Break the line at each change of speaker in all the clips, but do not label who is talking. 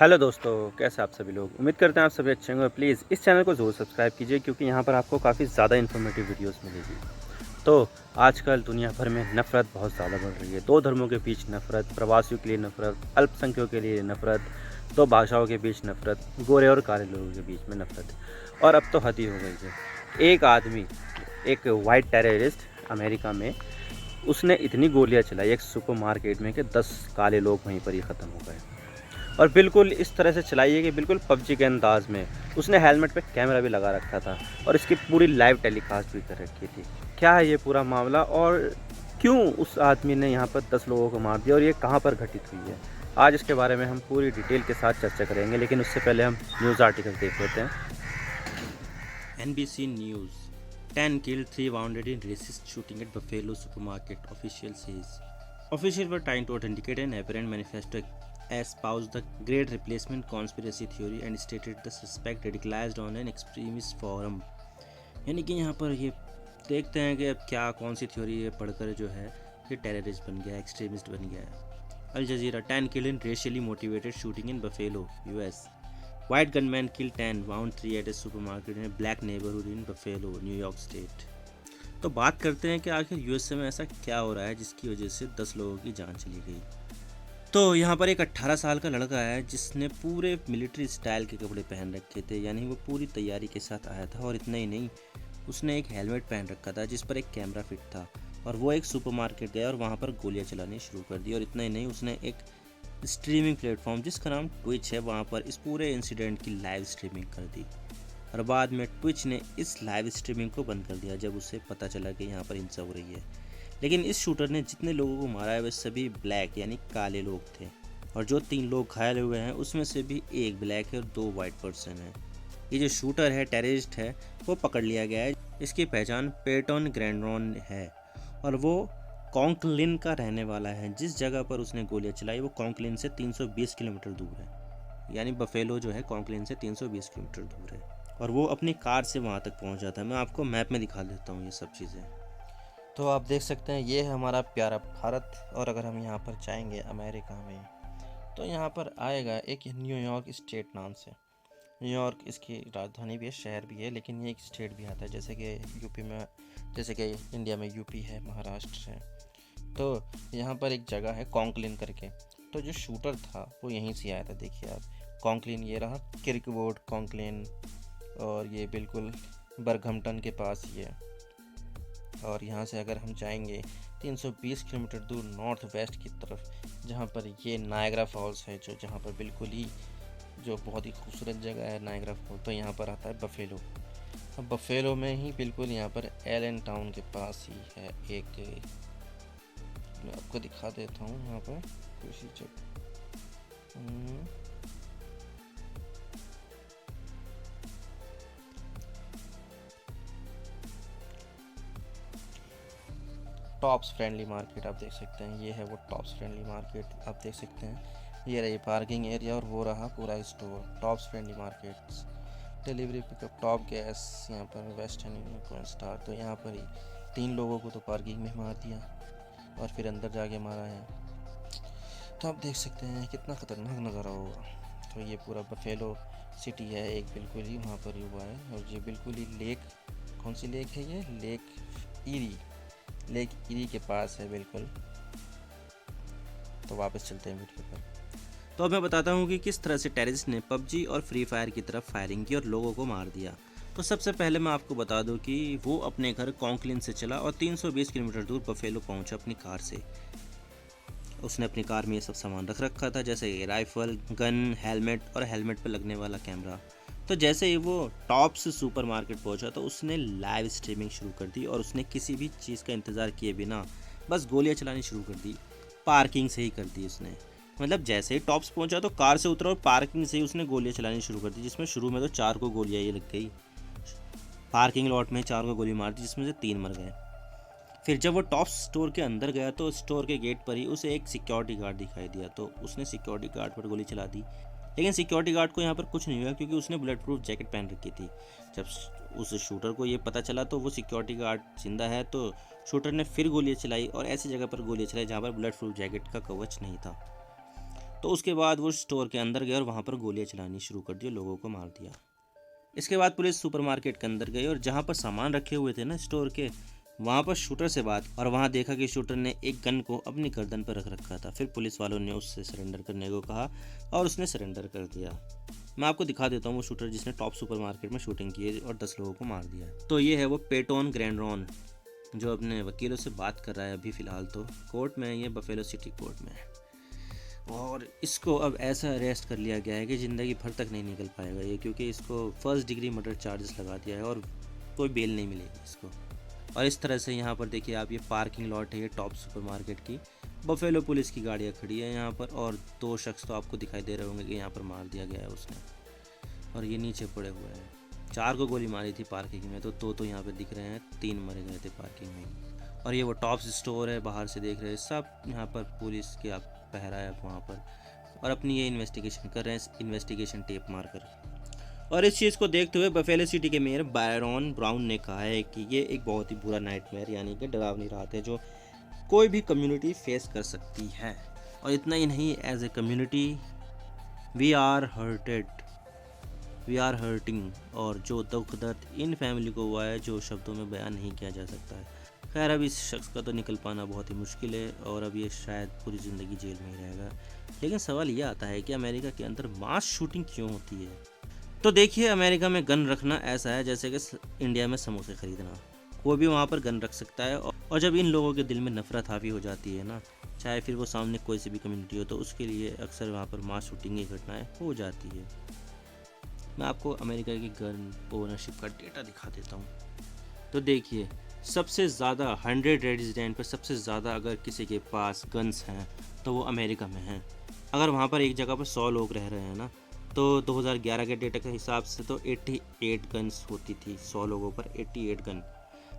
Hello दोस्तों, कैसे आप सभी लोग। उम्मीद करते हैं आप सभी अच्छे होंगे। प्लीज़ इस चैनल को ज़रूर सब्सक्राइब कीजिए क्योंकि यहाँ पर आपको काफ़ी ज़्यादा इन्फॉर्मेटिव वीडियोस मिलेगी। तो आजकल दुनिया भर में नफ़रत बहुत ज़्यादा बढ़ रही है। दो धर्मों के बीच नफ़रत, प्रवासियों के लिए नफ़रत, अल्पसंख्यकों के लिए नफ़रत, दो भाषाओं के बीच नफ़रत, गोरे और काले लोगों के बीच में नफ़रत। और अब तो हद ही हो गई है। एक आदमी, एक वाइट टेररिस्ट अमेरिका में, उसने इतनी गोलियाँ चलाई एक सुपरमार्केट में कि 10 काले लोग वहीं पर ही ख़त्म हो गए। और बिल्कुल इस तरह से चलाई है कि बिल्कुल पबजी के अंदाज में। उसने हेलमेट पे कैमरा भी लगा रखा था और इसकी पूरी लाइव टेलीकास्ट भी कर रखी थी। क्या है ये पूरा मामला और क्यों उस आदमी ने यहाँ पर 10 लोगों को मार दिया और ये कहाँ पर घटित हुई है? आज इसके बारे में हम पूरी डिटेल के साथ चर्चा करेंगे, लेकिन उससे पहले हम न्यूज़ आर्टिकल देख लेते हैं।
NBC News 10 killed, 3 wounded in racist shooting at Buffalo supermarket, official says. Officials were trying to authenticate an apparent manifesto espoused the Great Replacement conspiracy theory and stated the suspect radicalized on an extremist forum. यानी कि यहाँ पर ये देखते हैं कि अब क्या कौन सी थ्योरी ये पढ़कर जो है ये टेररिस्ट बन गया, एक्सट्रीमिस्ट बन गया है। अल जजीरा 10 killed in racially motivated shooting in Buffalo, US. White gunman killed 10, wounded 3 at a supermarket in a black neighborhood in Buffalo, New York State. तो बात करते हैं कि आखिर यूएसए में ऐसा क्या हो रहा है जिसकी वजह से 10 लोगों की जान चली गई। तो यहाँ पर एक 18 साल का लड़का है जिसने पूरे मिलिट्री स्टाइल के कपड़े पहन रखे थे, यानी वो पूरी तैयारी के साथ आया था। और इतना ही नहीं, उसने एक हेलमेट पहन रखा था जिस पर एक कैमरा फिट था और वो एक सुपरमार्केट गया और वहाँ पर गोलियाँ चलानी शुरू कर दी। और इतना ही नहीं, उसने एक स्ट्रीमिंग प्लेटफॉर्म जिसका नाम ट्विच है वहाँ पर इस पूरे इंसिडेंट की लाइव स्ट्रीमिंग कर दी। और बाद में ट्विच ने इस लाइव स्ट्रीमिंग को बंद कर दिया जब उसे पता चला कि यहाँ पर हिंसा हो रही है। लेकिन इस शूटर ने जितने लोगों को मारा है वे सभी ब्लैक यानी काले लोग थे, और जो 3 लोग घायल हुए हैं उसमें से भी एक ब्लैक है और 2 वाइट पर्सन है। ये जो शूटर है, टेररिस्ट है, वो पकड़ लिया गया है। इसकी पहचान पेटन ग्रैंडरॉन है और वो कॉन्कलिन का रहने वाला है। जिस जगह पर उसने गोलियां चलाई वो कॉन्कलिन से 320 किलोमीटर दूर है, यानी बफेलो जो है कॉन्कलिन से 320 किलोमीटर दूर है, और वो अपनी कार से वहाँ तक पहुँच जाता है। मैं आपको मैप में दिखा देता हूँ ये सब चीज़ें।
तो आप देख सकते हैं ये है हमारा प्यारा भारत। और अगर हम यहाँ पर जाएंगे अमेरिका में तो यहाँ पर आएगा एक न्यूयॉर्क स्टेट नाम से। न्यूयॉर्क इसकी राजधानी भी है, शहर भी है, लेकिन ये एक स्टेट भी आता है। जैसे कि यूपी में, जैसे कि इंडिया में यूपी है, महाराष्ट्र है, तो यहाँ पर एक जगह है कॉन्कलिन करके। तो जो शूटर था वो यहीं से आया था। देखिए आप, कॉन्कलिन ये रहा, किर्कवुड कॉन्कलिन, और ये बिल्कुल बरघमटन के पास ही है। और यहाँ से अगर हम जाएंगे 320 किलोमीटर दूर नॉर्थ वेस्ट की तरफ, जहाँ पर ये नायग्रा फॉल्स है, जो जहाँ पर बिल्कुल ही जो बहुत ही खूबसूरत जगह है नायग्रा फॉल्स, तो यहाँ पर आता है बफेलो। अब बफेलो में ही बिल्कुल यहाँ पर एलन टाउन के पास ही है एक, मैं आपको दिखा देता हूँ यहाँ पर किसी जगह। टॉप्स फ्रेंडली मार्केट आप देख सकते हैं, ये है वो टॉप्स फ्रेंडली मार्केट। आप देख सकते हैं ये रही पार्किंग एरिया और वो रहा पूरा store. Tops friendly markets, delivery pickup, top gas, यहाँ पर वेस्टर्न यूनिकॉर्न स्टार। तो यहाँ पर ही 3 लोगों को तो पार्किंग में मार दिया और फिर अंदर जाके मारा है। तो आप देख सकते हैं कितना ख़तरनाक नज़ारा होगा। तो ये पूरा बफेलो सिटी है एक, बिल्कुल ही वहाँ पर ही हुआ है। और ये बिल्कुल ही लेक, कौन सी लेक है ये, लेक इरी के पास है बिल्कुल। तो वापस चलते हैं वीडियो पर।
तो अब मैं बताता हूँ कि किस तरह से टेररिस्ट ने पबजी और फ्री फायर की तरफ फायरिंग की और लोगों को मार दिया। तो सबसे पहले मैं आपको बता दूं कि वो अपने घर कॉन्कलिन से चला और 320 किलोमीटर दूर बफेलो पहुंचा अपनी कार से। उसने अपनी कार में ये सब सामान रख रखा था, जैसे राइफल, गन, हेलमेट और हेलमेट पर लगने वाला कैमरा। तो जैसे ही वो टॉप्स सुपरमार्केट पहुंचा तो उसने लाइव स्ट्रीमिंग शुरू कर दी और उसने किसी भी चीज़ का इंतज़ार किए बिना बस गोलियां चलानी शुरू कर दी। पार्किंग से ही कर दी उसने, मतलब जैसे ही टॉप्स पहुंचा तो कार से उतरा और पार्किंग से ही उसने गोलियां चलानी शुरू कर दी, जिसमें शुरू में तो 4 को गोलियां ये लग गई। पार्किंग लॉट में 4 को गोली मार दी जिसमें से 3 मर गए। फिर जब वो टॉप स्टोर के अंदर गया तो स्टोर के गेट पर ही उसे एक सिक्योरिटी गार्ड दिखाई दिया, तो उसने सिक्योरिटी गार्ड पर गोली चला दी। लेकिन सिक्योरिटी गार्ड को यहाँ पर कुछ नहीं हुआ क्योंकि उसने बुलेट प्रूफ जैकेट पहन रखी थी। जब उस शूटर को ये पता चला तो वो सिक्योरिटी गार्ड जिंदा है, तो शूटर ने फिर गोलियाँ चलाई और ऐसी जगह पर गोलियाँ चलाई जहाँ पर बुलेट प्रूफ जैकेट का कवच नहीं था। तो उसके बाद वो स्टोर के अंदर गए और वहाँ पर गोलियाँ चलानी शुरू कर दी, लोगों को मार दिया। इसके बाद पुलिस सुपरमार्केट के अंदर गई और जहाँ पर सामान रखे हुए थे ना स्टोर के, वहाँ पर शूटर से बात, और वहाँ देखा कि शूटर ने एक गन को अपनी गर्दन पर रख रखा था। फिर पुलिस वालों ने उससे सरेंडर करने को कहा और उसने सरेंडर कर दिया। मैं आपको दिखा देता हूँ वो शूटर जिसने टॉप सुपरमार्केट में शूटिंग की है और 10 लोगों को मार दिया है। तो ये है वो पेटोन ग्रैंडरॉन जो अपने वकीलों से बात कर रहा है अभी फ़िलहाल तो कोर्ट में, ये बफेलो सिटी कोर्ट में, और इसको अब ऐसा अरेस्ट कर लिया गया है कि ज़िंदगी भर तक नहीं निकल पाएगा ये, क्योंकि इसको फर्स्ट डिग्री मर्डर चार्जेस लगा दिया है और कोई बेल नहीं मिलेगी इसको। और इस तरह से यहाँ पर देखिए आप, ये पार्किंग लॉट है ये टॉप सुपरमार्केट की, बफेलो पुलिस की गाड़ियाँ खड़ी है यहाँ पर, और 2 शख्स तो आपको दिखाई दे रहे होंगे कि यहाँ पर मार दिया गया है उसने, और ये नीचे पड़े हुए हैं। 4 को गोली मारी थी पार्किंग में, तो 2 तो यहाँ पर दिख रहे हैं, 3 मरे गए थे पार्किंग में। और ये वो टॉप स्टोर है, बाहर से देख रहे हैं सब, यहाँ पर पुलिस के आप पहरा है वहाँ पर, और अपनी ये इन्वेस्टिगेशन कर रहे हैं, इन्वेस्टिगेशन टेप मारकर। और इस चीज़ को देखते हुए बफेलो सिटी के मेयर बायरन ब्राउन ने कहा है कि ये एक बहुत ही बुरा नाइटमेयर यानी कि डरावनी रात है जो कोई भी कम्युनिटी फेस कर सकती है। और इतना ही नहीं, as a community we are hurting, और जो दुख दर्द इन फैमिली को हुआ है जो शब्दों में बयान नहीं किया जा सकता है। खैर अब इस शख्स का तो निकल पाना बहुत ही मुश्किल है और अब ये शायद पूरी ज़िंदगी जेल में ही रहेगा। लेकिन सवाल ये आता है कि अमेरिका के अंदर मास शूटिंग क्यों होती है? तो देखिए, अमेरिका में गन रखना ऐसा है जैसे कि इंडिया में समोसे खरीदना, कोई भी वहाँ पर गन रख सकता है। और जब इन लोगों के दिल में नफरत हावी हो जाती है ना, चाहे फिर वो सामने कोई सी भी कम्युनिटी हो, तो उसके लिए अक्सर वहाँ पर मास शूटिंग की घटनाएँ हो जाती है। मैं आपको अमेरिका की गन ओनरशिप का डेटा दिखा देता हूँ। तो देखिए, सबसे ज़्यादा 100 रेजिडेंट पर सबसे ज़्यादा अगर किसी के पास गन्स हैं तो वो अमेरिका में हैं। अगर वहाँ पर एक जगह पर 100 लोग रह रहे हैं ना, तो 2011 के डेटा के हिसाब से तो 88 गन्स होती थी 100 लोगों पर, 88 गन।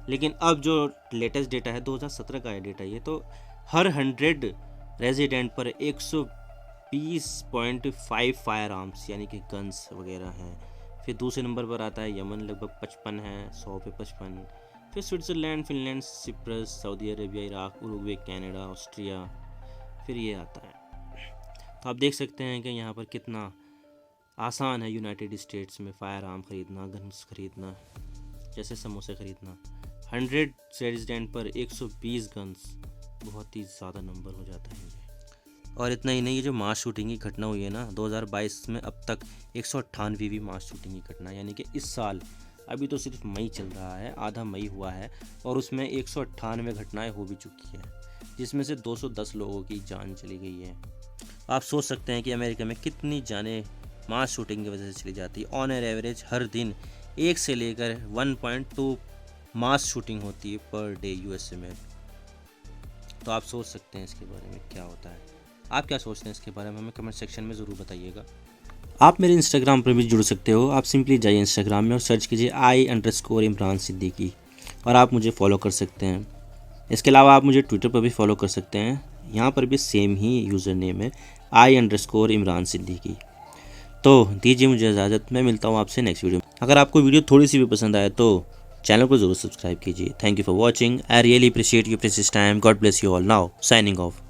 लेकिन अब जो लेटेस्ट डेटा है 2017 का है डेटा ये, तो हर 100 रेजिडेंट पर 120.5 फायर आर्म्स यानी कि गन्स वगैरह हैं। फिर दूसरे नंबर पर आता है यमन, लगभग 55 है, 100 पे 55। फिर Switzerland, Finland, Cyprus, Saudi Arabia, Iraq, Uruguay, Canada, Austria, फिर ये आता है। तो आप देख सकते हैं कि यहाँ पर कितना आसान है यूनाइटेड स्टेट्स में फायर आर्म ख़रीदना, गन्स ख़रीदना, जैसे समोसे ख़रीदना। 100 रेजिडेंट पर 120 गन्स, बहुत ही ज़्यादा नंबर हो जाता है ये। और इतना ही नहीं, ये जो मास शूटिंग की घटना हुई है ना 2022 में, अब तक 198वीं मास शूटिंग की घटना, यानी कि इस साल अभी तो सिर्फ मई चल रहा है, आधा मई हुआ है, और उसमें 198 घटनाएं हो भी चुकी है, जिसमें से 210 लोगों की जान चली गई है। आप सोच सकते हैं कि अमेरिका में कितनी जानें मास शूटिंग की वजह से चली जाती है। ऑन एन एवरेज हर दिन 1 से लेकर 1.2 मास शूटिंग होती है पर डे यूएसए में। तो आप सोच सकते हैं इसके बारे में क्या होता है। आप क्या सोचते हैं इसके बारे में, हमें कमेंट सेक्शन में ज़रूर बताइएगा। आप मेरे इंस्टाग्राम पर भी जुड़ सकते हो। आप सिंपली जाइए इंस्टाग्राम में और सर्च कीजिए I_इमरान सिद्दीकी, और आप मुझे फॉलो कर सकते हैं। इसके अलावा आप मुझे ट्विटर पर भी फॉलो कर सकते हैं, यहाँ पर भी सेम ही यूज़र नेम है I_इमरान सिद्दीकी। तो दीजिए मुझे इजाज़त, मैं मिलता हूँ आपसे नेक्स्ट वीडियो में। अगर आपको वीडियो थोड़ी सी भी पसंद आए तो चैनल को ज़रूर सब्सक्राइब कीजिए। Thank you for watching, I really appreciate your precious time. God bless you all. Now signing off.